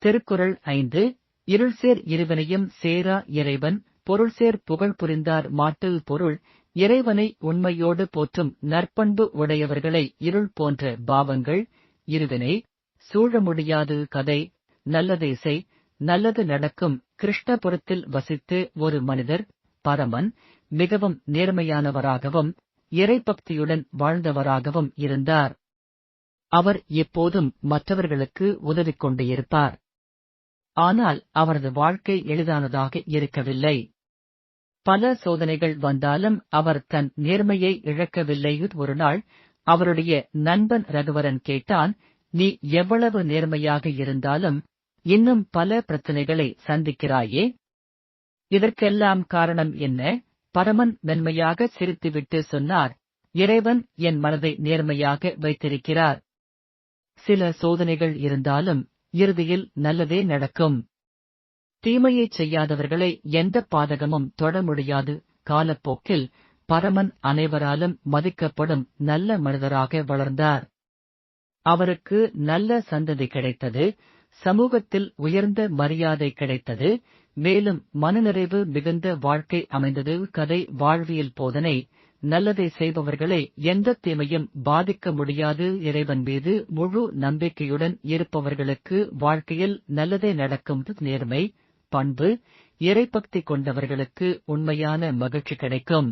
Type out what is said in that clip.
திருக்குறள் 5. இருள்சேர் இருவினையும் சேரா இறைவன் பொருள்சேர் புகழ் புரிந்தார் மாட்டில் பொருள் இறைவனை உண்மையோடு போற்றும் நற்பண்பு உடையவர்களை இருள் போன்ற பாவங்கள் இருவினை சூழ முடியாது. கதை நல்லதேசை நல்லது நடக்கும். கிருஷ்ணபுரத்தில் வசித்து ஒரு மனிதர் பரமன் மிகவும் நேர்மையானவராகவும் இறைபக்தியுடன் வாழ்ந்தவராகவும் இருந்தார். அவர் எப்போதும் மற்றவர்களுக்கு உதவிக் கொண்டே இருப்பார். ஆனால் அவரது வாழ்க்கை எளிதானதாக இருக்கவில்லை. பல சோதனைகள் வந்தாலும் அவர் தன் நேர்மையை இழக்கவில்லை. ஒருநாள் அவருடைய நண்பன் ரகுவரன் கேட்டான், நீ எவ்வளவு நேர்மையாக இருந்தாலும் இன்னும் பல பிரச்சனைகளை சந்திக்கிறாயே, இதற்கெல்லாம் காரணம் என்ன? பரமன் மென்மையாக சிரித்துவிட்டு சொன்னார், இறைவன் என் மனதை நேர்மையாக வைத்திருக்கிறார். சில சோதனைகள் இருந்தாலும் இறுதியில் நல்லதே நடக்கும். தீமையைச் செய்யாதவர்களை எந்த பாதகமும் தொட முடியாது. காலப்போக்கில் பரமன் அனைவராலும் மதிக்கப்படும் நல்ல மனிதராக வளர்ந்தார். அவருக்கு நல்ல சந்ததி கிடைத்தது, சமூகத்தில் உயர்ந்த மரியாதை கிடைத்தது, மேலும் மனநிறைவு மிகுந்த வாழ்க்கை அமைந்தது. கதை வாழ்வியல் போதனை நல்லதை செய்பவர்களை எந்த தீமையும் பாதிக்க முடியாது. இறைவன் மீது முழு நம்பிக்கையுடன் இருப்பவர்களுக்கு வாழ்க்கையில் நல்லதே நடக்கும். நேர்மை பண்பு இறைபக்தி கொண்டவர்களுக்கு உண்மையான மகிழ்ச்சி கிடைக்கும்.